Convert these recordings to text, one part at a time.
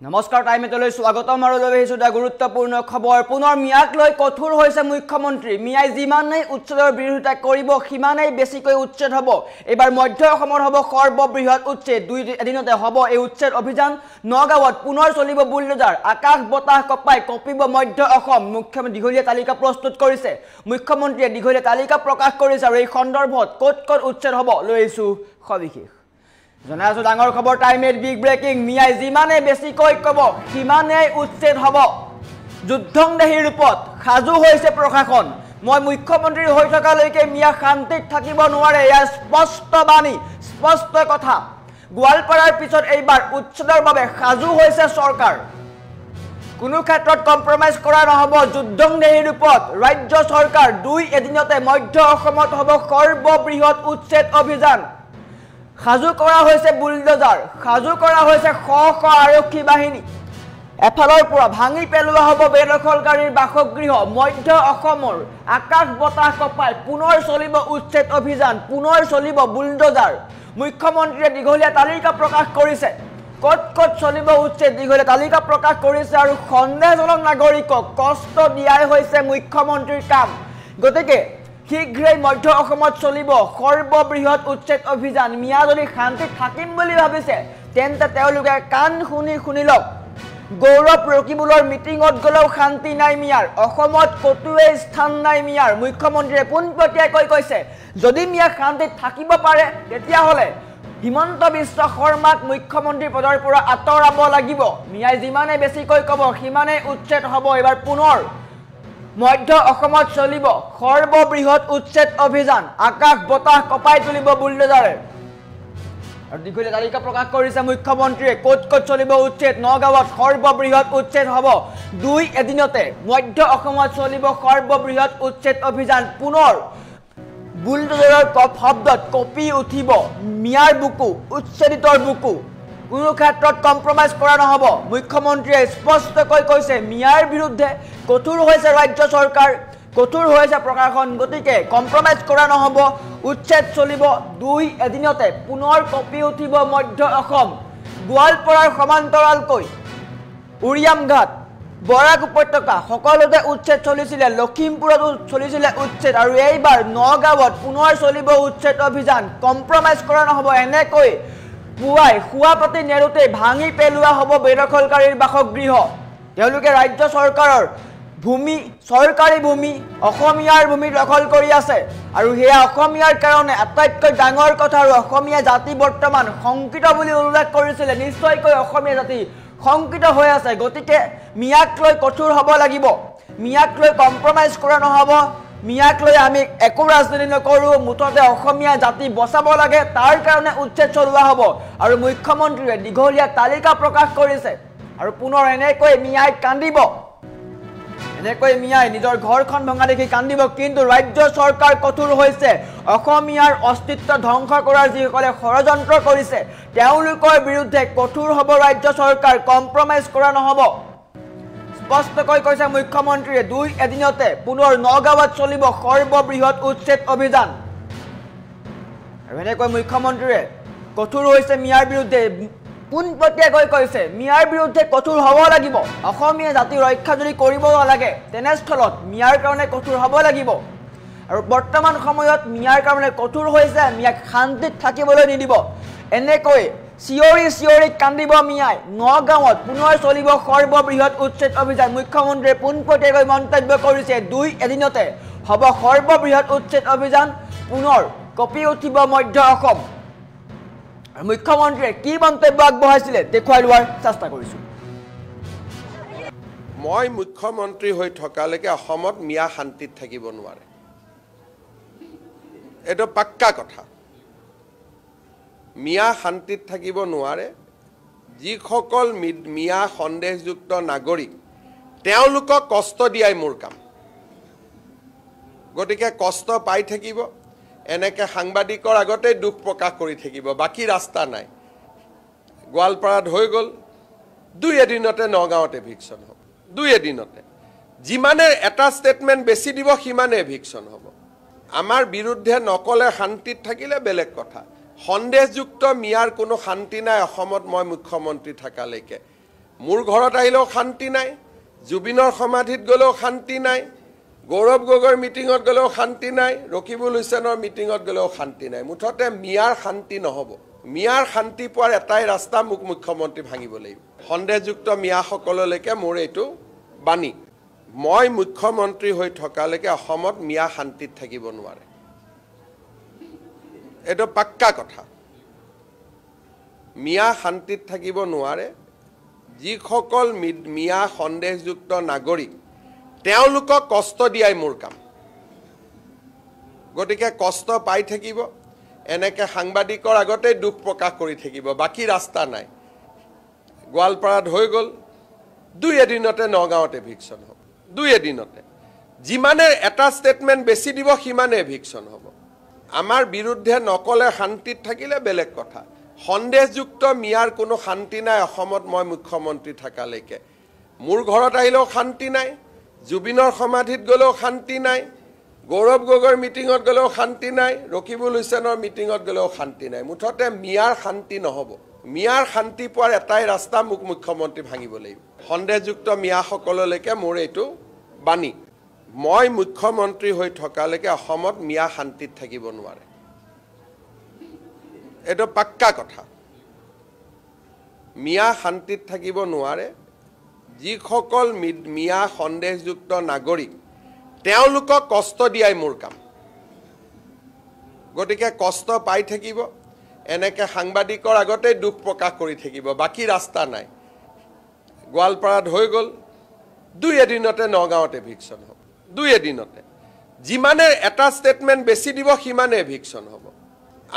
নমস্কাৰ টাইমেটলৈ স্বাগতম আৰু লৈ আহিছো এটা গুৰুত্বপূৰ্ণ খবৰ পুনৰ মিয়াক লৈ কঠোৰ হৈছে মুখ্যমন্ত্ৰী মিয়াই যিমানেই উচ্ছেদৰ বিৰোধিতা কৰিব সিমানেই বেছিকৈ উচ্ছেদ হ'ব এবাৰ মধ্য অসমৰ হ'ব সৰ্ববৃহৎ উচ্ছেদ দুই এদিনতে হ'ব এই উচ্ছেদ অভিযান নগাঁৱত পুনৰ চলিব বুলডোজাৰ আকাশ বতাহ কপাই কপিব মধ্য অসম মুখ্যমন্ত্ৰী দীঘলীয়া তালিকা প্ৰস্তুত কৰিছে মুখ্যমন্ত্ৰীয়ে দীঘলীয়া তালিকা প্ৰকাশ কৰিছে আৰু এই সন্দৰ্ভত ক'ত উচ্ছেদ হ'ব লৈ আহিছো সবিশেষ জনাইছো ডাঙৰ খবৰ টাইমেট বিগ ব্ৰেকিং মিয়াই যিমানে বেছিকৈ ক'ব সিমানেই উচ্ছেদ হ'ব যুদ্ধংদেহী ৰূপত সাজু হৈছে প্ৰশাসন মই মুখ্যমন্ত্ৰী হৈ থকালৈকে মিয়া শান্তিত থাকিব নোৱাৰে ইয়াৰ স্পষ্ট বাণী স্পষ্ট কথা গোৱালপাৰাৰ পিছত এইবাৰ উচ্ছেদৰ বাবে সাজু হৈছে চৰকাৰ কোনো ক্ষেত্ৰত কম্প্ৰমাইজ কৰা নহ'ব যুদ্ধংদেহী ৰূপত ৰাজ্য চৰকাৰ দুই এদিনতে মধ্য অসমত হ'ব সৰ্ববৃহৎ উচ্ছেদ অভিযান সাজু কৰা হৈছে বুলডোজাৰ সাজু কৰা হৈছে শ আৰক্ষী বাহিনী এফালৰ পৰা ভাঙি পেলোৱা হ'ব বেদখলকাৰীৰ বাসগৃহ মধ্য অসমৰ আকাশ বতাহ কপাই পুনৰ চলিব উচ্ছেদ অভিযান পুনৰ চলিব বুলডোজাৰ মুখ্যমন্ত্ৰীয়ে দীঘলীয়া তালিকা প্ৰকাশ কৰিছে ক'ত চলিব উচ্ছেদ দীঘলীয়া তালিকা প্ৰকাশ কৰিছে আৰু সন্দেহজনক নাগৰিকক কষ্ট দিয়াই হৈছে মুখ্যমন্ত্ৰীৰ কাম গতিকে শীঘ্ৰেই মধ্য অসমত চলিব সৰ্ববৃহৎ উচ্ছেদ অভিযান মিয়া যদি শান্তিত থাকিম বুলি ভাবিছে তেন্তে তেওঁলোকে কাণ শুনি লওক গৌৰৱ ৰকিবুলৰ মিটিঙত গ'লেও শান্তি নাই মিয়াৰ অসমত কতোৱে স্থান নাই মিয়াৰ মুখ্যমন্ত্ৰীয়ে পোনপটীয়াকৈ কৈছে যদি মিয়া শান্তিত থাকিব পাৰে তেতিয়াহ'লে হিমন্ত বিশ্ব শৰ্মাক মুখ্যমন্ত্ৰী পদৰ পৰা আঁতৰাব লাগিব মিয়াই যিমানে বেছিকৈ ক'ব সিমানে উচ্ছেদ হ'ব এবাৰ পুনৰ মধ্য অসমত চলিব সৰ্ববৃহৎ উচ্ছেদ অভিযান আকাশ বতাহ কপাই তুলিব বুলডোজাৰে আৰু দীঘলীয়া তালিকা প্ৰকাশ কৰিছে মুখ্যমন্ত্ৰীয়ে ক'ত চলিব উচ্ছেদ নগাঁৱত সৰ্ববৃহৎ উচ্ছেদ হ'ব দুই এদিনতে মধ্য অসমত চলিব সৰ্ববৃহৎ উচ্ছেদ অভিযান পুনৰ বুলডোজাৰৰ শব্দত কপি উঠিব মিয়াৰ বুকু উচ্ছেদিতৰ বুকু কোনো ক্ষেত্ৰত কম্প্ৰমাইজ কৰা নহ'ব মুখ্যমন্ত্ৰীয়ে স্পষ্টকৈ কৈছে মিয়াৰ বিৰুদ্ধে কঠোৰ হৈছে ৰাজ্য চৰকাৰ কঠোৰ হৈছে প্ৰশাসন গতিকে কম্প্ৰমাইজ কৰা নহ'ব উচ্ছেদ চলিব দুই এদিনতে পুনৰ কপি উঠিব মধ্য অসম গোৱালপাৰাৰ সমান্তৰালকৈ উৰিয়ামঘাট বৰাক উপত্যকা সকলোতে উচ্ছেদ চলিছিলে লখিমপুৰতো চলিছিলে উচ্ছেদ আৰু এইবাৰ নগাঁৱত পুনৰ চলিব উচ্ছেদ অভিযান কম্প্ৰমাইজ কৰা নহ'ব এনেকৈ পুৱাই শুৱাপতি নেৰুতে ভাঙি পেলোৱা হ'ব বেদখলকাৰীৰ বাসগৃহ তেওঁলোকে ৰাজ্য চৰকাৰৰ ভূমি চৰকাৰী ভূমি অসমীয়াৰ ভূমি দখল কৰি আছে আৰু সেয়া অসমীয়াৰ কাৰণে আটাইতকৈ ডাঙৰ কথা আৰু অসমীয়া জাতি বৰ্তমান শংকিত বুলি উল্লেখ কৰিছিলে নিশ্চয়কৈ অসমীয়া জাতি শংকিত হৈ আছে গতিকে মিয়াক লৈ কঠোৰ হ'ব লাগিব মিয়াক লৈ কম্প্ৰমাইজ কৰা নহ'ব মিয়াক লৈ আমি একো ৰাজনীতি নকৰোঁ মুঠতে অসমীয়া জাতি বচাব লাগে তাৰ কাৰণে উচ্ছেদ চলোৱা হ'ব আৰু মুখ্যমন্ত্ৰীয়ে দীঘলীয়া তালিকা প্ৰকাশ কৰিছে আৰু পুনৰ এনেকৈ মিয়াই কান্দিব এনেকৈ মিয়াই নিজৰ ঘৰখন ভঙা দেখি কান্দিব কিন্তু ৰাজ্য চৰকাৰ কঠোৰ হৈছে অসমীয়াৰ অস্তিত্ব ধ্বংস কৰাৰ যিসকলে ষড়যন্ত্ৰ কৰিছে তেওঁলোকৰ বিৰুদ্ধে কঠোৰ হ'ব ৰাজ্য চৰকাৰ কম্প্ৰমাইজ কৰা নহ'ব স্পষ্টকৈ কৈছে মুখ্যমন্ত্ৰীয়ে দুই এদিনতে পুনৰ নগাঁৱত চলিব সৰ্ববৃহৎ উচ্ছেদ অভিযান আৰু এনেকৈ মুখ্যমন্ত্ৰীয়ে কঠোৰ হৈছে মিয়াৰ বিৰুদ্ধে পোনপটীয়াকৈ কৈছে মিয়াৰ বিৰুদ্ধে কঠোৰ হ'ব লাগিব অসমীয়া জাতি ৰক্ষা যদি কৰিব নালাগে তেনেস্থলত মিয়াৰ কাৰণে কঠোৰ হ'ব লাগিব আৰু বৰ্তমান সময়ত মিয়াৰ কাৰণে কঠোৰ হৈছে মিয়াক শান্তিত থাকিবলৈ নিদিব এনেকৈ চিঞৰি কান্দিব মিয়াই নগাঁৱত পুনৰ চলিব সৰ্ববৃহৎ উচ্ছেদ অভিযান মুখ্যমন্ত্ৰীয়ে পোনপটীয়াকৈ মন্তব্য কৰিছে দুই এদিনতে হ'ব সৰ্ববৃহৎ উচ্ছেদ অভিযান পুনৰ কপি উঠিব মধ্য অসম মুখ্যমন্ত্ৰীয়ে কি মন্তব্য আগবঢ়াইছিলে দেখুৱাই লোৱাৰ চেষ্টা কৰিছোঁ মই মুখ্যমন্ত্ৰী হৈ থকালৈকে অসমত মিয়া শান্তিত থাকিব নোৱাৰে এইটো পাক্কা কথা মিয়া শান্তিত থাকিব নোৱাৰে যিসকল মিয়া সন্দেহযুক্ত নাগৰিক তেওঁলোকক কষ্ট দিয়াই মোৰ কাম গতিকে কষ্ট পাই থাকিব এনেকৈ সাংবাদিকৰ আগতে দুখ প্ৰকাশ কৰি থাকিব বাকী ৰাস্তা নাই গোৱালপাৰাত হৈ গ'ল দুই এদিনতে নগাঁৱত এভিকশ্যন হ'ব দুই এদিনতে যিমানে এটা ষ্টেটমেণ্ট বেছি দিব সিমানে এভিকশ্যন হ'ব আমাৰ বিৰুদ্ধে নকলে শান্তিত থাকিলে বেলেগ কথা সন্দেহযুক্ত মিয়াৰ কোনো শান্তি নাই অসমত মই মুখ্যমন্ত্ৰী থাকালৈকে মোৰ ঘৰত আহিলেও শান্তি নাই, জুবিনৰ সমাধিত গ'লেও শান্তি নাই, গৌৰৱ গগৈৰ মিটিঙত গ'লেও শান্তি নাই, ৰকিবুল হুছেইনৰ মিটিঙত গ'লেও শান্তি নাই। মুঠতে মিয়াৰ শান্তি নহ'ব। মিয়াৰ শান্তি পোৱাৰ এটাই ৰাস্তা, মোক মুখ্যমন্ত্ৰী ভাঙিব লাগিব। সন্দেহযুক্ত মিয়াসকললৈকে মোৰ এইটো বাণী, মই মুখ্যমন্ত্ৰী হৈ থকালৈকে অসমত মিয়া শান্তিত থাকিব নোৱাৰে। এইটো পাক্কা কথা। মিয়া শান্তিত থাকিব নোৱাৰে। যিসকল মিয়া সন্দেহযুক্ত নাগৰিক, তেওঁলোকক কষ্ট দিয়াই মোৰ কাম। গতিকে কষ্ট পাই থাকিব, এনেকৈ সাংবাদিকৰ আগতেই দুখ প্ৰকাশ কৰি থাকিব, বাকী ৰাস্তা নাই। গোৱালপাৰাত হৈ গ'ল, দুই এদিনতে নগাঁৱত এভিকশ্যন হ'ব, দুই এদিনতে। যিমানে এটা ষ্টেটমেণ্ট বেছি দিব, সিমানে এভিকশ্যন হ'ব। আমাৰ বিৰুদ্ধে নকলে শান্তিত থাকিলে বেলেগ কথা। সন্দেহযুক্ত মিয়াৰ কোনো শান্তি নাই অসমত মই মুখ্যমন্ত্ৰী থকালৈকে। মোৰ ঘৰত আহিলেও শান্তি নাই, জুবিনৰ সমাধিত গ'লেও শান্তি নাই, গৌৰৱ গগৈৰ মিটিঙত গ'লেও শান্তি নাই, ৰকিবুল হুছেইনৰ মিটিঙত গ'লেও শান্তি নাই। মুঠতে মিয়াৰ শান্তি নহ'ব। মিয়াৰ শান্তি পোৱাৰ এটাই ৰাস্তা, মোক মুখ্যমন্ত্ৰী ভাঙিব লাগিব। সন্দেহযুক্ত মিয়াসকললৈকে মোৰ এইটো বাণী, মই মুখ্যমন্ত্ৰী হৈ থকালৈকে অসমত মিয়া শান্তিত থাকিব নোৱাৰে। এইটো পাক্কা কথা। মিয়া শান্তিত থাকিব নোৱাৰে। যিসকল মিয়া সন্দেহযুক্ত নাগৰিক, তেওঁলোকক কষ্ট দিয়াই মোৰ কাম। গতিকে কষ্ট পাই থাকিব, এনেকৈ সাংবাদিকৰ আগতেই দুখ প্ৰকাশ কৰি থাকিব, বাকী ৰাস্তা নাই। গোৱালপাৰাত হৈ গ'ল, দুই এদিনতে নগাঁৱত এভিকশ্যন হ'ব, দুই এদিনতে। যিমানে এটা ষ্টেটমেণ্ট বেছি দিব, সিমানে এভিকশ্যন হ'ব।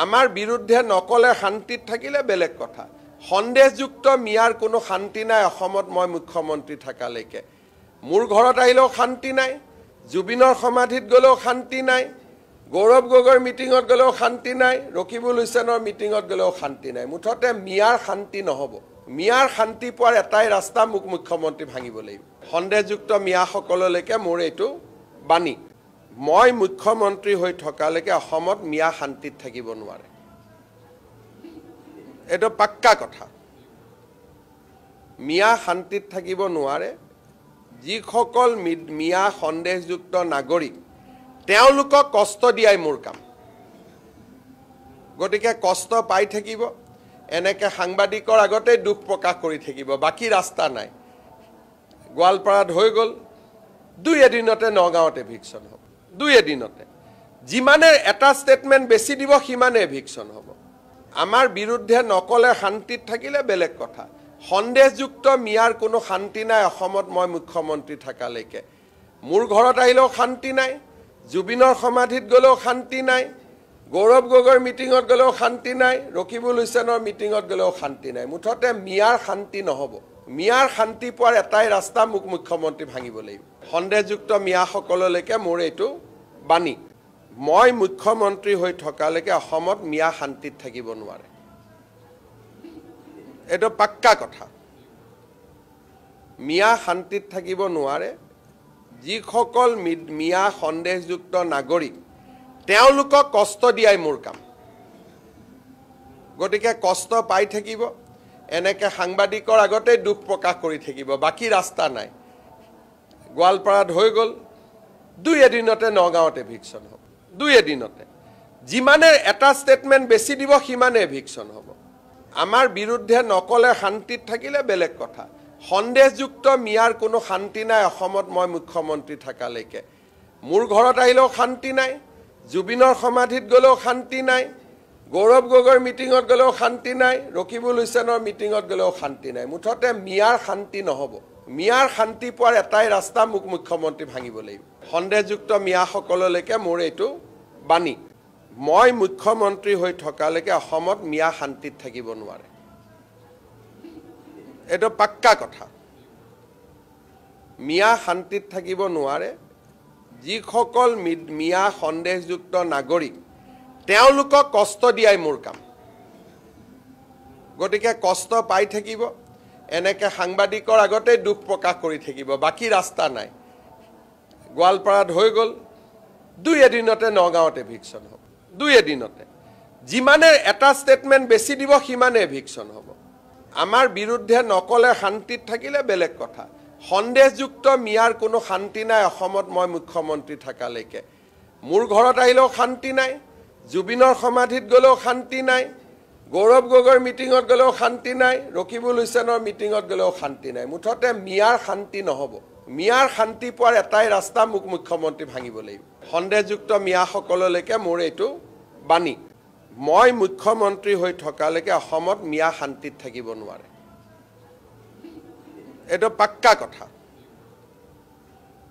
আমাৰ বিৰুদ্ধে নকলে শান্তিত থাকিলে বেলেগ কথা। সন্দেহযুক্ত মিয়াৰ কোনো শান্তি নাই অসমত মই মুখ্যমন্ত্ৰী থকালৈকে। মোৰ ঘৰত আহিলেও শান্তি নাই, জুবিনৰ সমাধিত গ'লেও শান্তি নাই, গৌৰৱ গগৈৰ মিটিঙত গ'লেও শান্তি নাই, ৰকিবুল হুছেইনৰ মিটিঙত গ'লেও শান্তি নাই। মুঠতে মিয়াৰ শান্তি নহ'ব। মিয়াৰ শান্তি পোৱাৰ এটাই ৰাস্তা, মোক মুখ্যমন্ত্ৰী ভাঙিব লাগিব। সন্দেহযুক্ত মিয়াসকললৈকে মোৰ এইটো বাণী, মই মুখ্যমন্ত্ৰী হৈ থকালৈকে অসমত মিয়া শান্তিত থাকিব নোৱাৰে। এইটো পাক্কা কথা। মিয়া শান্তিত থাকিব নোৱাৰে। যিসকল মিয়া সন্দেহযুক্ত নাগৰিক, তেওঁলোকক কষ্ট দিয়াই মোৰ কাম। গতিকে কষ্ট পাই থাকিব, এনেকৈ সাংবাদিকৰ আগতেই দুখ প্ৰকাশ কৰি থাকিব, বাকী ৰাস্তা নাই। গোৱালপাৰাত হৈ গ'ল, দুই এদিনতে নগাঁৱত এভিকশ্যন হ'ব, দুই এদিনতে। যিমানে এটা ষ্টেটমেণ্ট বেছি দিব, সিমানে এভিকশ্যন হ'ব। আমাৰ বিৰুদ্ধে নকলে শান্তিত থাকিলে বেলেগ কথা। সন্দেহযুক্ত মিয়াৰ কোনো শান্তি নাই অসমত মই মুখ্যমন্ত্ৰী থকালৈকে। মোৰ ঘৰত আহিলেও শান্তি নাই, জুবিনৰ সমাধিত গ'লেও শান্তি নাই, গৌৰৱ গগৈৰ মিটিঙত গ'লেও শান্তি নাই, ৰকিবুল হুছেইনৰ মিটিঙত গ'লেও শান্তি নাই। মুঠতে মিয়াৰ শান্তি নহ'ব। মিয়াৰ শান্তি পোৱাৰ এটাই ৰাস্তা, মোক মুখ্যমন্ত্ৰী ভাঙিব লাগিব। সন্দেহযুক্ত মিয়াসকললৈকে মোৰ এইটো বাণী, মই মুখ্যমন্ত্ৰী হৈ থকালৈকে অসমত মিয়া শান্তিত থাকিব নোৱাৰে। এইটো পাক্কা কথা। মিয়া শান্তিত থাকিব নোৱাৰে। যিসকল মিয়া সন্দেহযুক্ত নাগৰিক, তেওঁলোকক কষ্ট দিয়াই মোৰ কাম। গতিকে কষ্ট পাই থাকিব, এনেকৈ সাংবাদিকৰ আগতেই দুখ প্ৰকাশ কৰি থাকিব, বাকী ৰাস্তা নাই। গোৱালপাৰাত হৈ গ'ল, দুই এদিনতে নগাঁৱত এভিকশ্যন হ'ব, দুই এদিনতে। যিমানে এটা ষ্টেটমেণ্ট বেছি দিব, সিমানে এভিকশ্যন হ'ব। আমাৰ বিৰুদ্ধে নকলে শান্তিত থাকিলে বেলেগ কথা। সন্দেহযুক্ত মিয়াৰ কোনো শান্তি নাই অসমত মই মুখ্যমন্ত্ৰী থকালৈকে। মোৰ ঘৰত আহিলেও শান্তি নাই, জুবিনৰ সমাধিত গ'লেও শান্তি নাই, গৌৰৱ গগৈৰ মিটিঙত গ'লেও শান্তি নাই, ৰকিবুল হুছেইনৰ মিটিঙত গ'লেও শান্তি নাই। মুঠতে মিয়াৰ শান্তি নহ'ব। মিয়াৰ শান্তি পোৱাৰ এটাই ৰাস্তা, মোক মুখ্যমন্ত্ৰী ভাঙিব লাগিব। সন্দেহযুক্ত মিয়াসকললৈকে মোৰ এইটো বাণী, মই মুখ্যমন্ত্ৰী হৈ থকালৈকে অসমত মিয়া শান্তিত থাকিব নোৱাৰে। এইটো পাক্কা কথা। মিয়া শান্তিত থাকিব নোৱাৰে। যিসকল মিয়া সন্দেহযুক্ত নাগৰিক, তেওঁলোকক কষ্ট দিয়াই মোৰ কাম। গতিকে কষ্ট পাই থাকিব, এনেকৈ সাংবাদিকৰ আগতেই দুখ প্ৰকাশ কৰি থাকিব, বাকী ৰাস্তা নাই। গোৱালপাৰাত হৈ গ'ল, দুই এদিনতে নগাঁৱত এভিকশ্যন হ'ব, দুই এদিনতে। যিমানে এটা ষ্টেটমেণ্ট বেছি দিব, সিমানে এভিকশ্যন হ'ব। আমাৰ বিৰুদ্ধে নকলে শান্তিত থাকিলে বেলেগ কথা সন্দেহযুক্ত মিয়াৰ কোনো শান্তি নাই অসমত মই মুখ্যমন্ত্ৰী থাকালৈকে মোৰ ঘৰত আহিলেও শান্তি নাই জুবিনৰ সমাধিত গলেও শান্তি নাই গৌৰৱ গগৈৰ মিটিঙত গলেও শান্তি নাই ৰকিবুল হুছেইনৰ মিটিঙত গলেও শান্তি নাই মুঠতে মিয়াৰ শান্তি নহব মিয়াৰ শান্তি পোৱাৰ এটাই ৰাস্তা মুখ্যমন্ত্ৰী ভাঙিব লাগিব সন্দেহযুক্ত মিয়াসকললৈকে মোৰ এইটো বাণী মই মুখ্যমন্ত্ৰী হৈ থকালৈকে অসমত মিয়া শান্তিত থাকিব নোৱাৰে এইটো পাক্কা কথা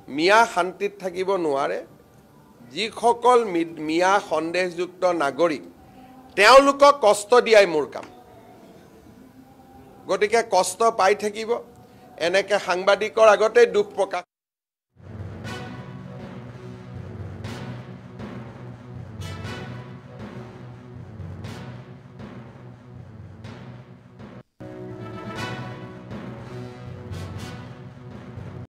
মিয়া শান্তিত থাকিব নোৱাৰে যিসকল মিয়া সন্দেহযুক্ত নাগৰিক তেওঁলোকক কষ্ট দিয়াই মোৰ কাম গতিকে কষ্ট পাই থাকিব এনেকে সাংবাদিকৰ আগতে দুখ প্ৰকাশ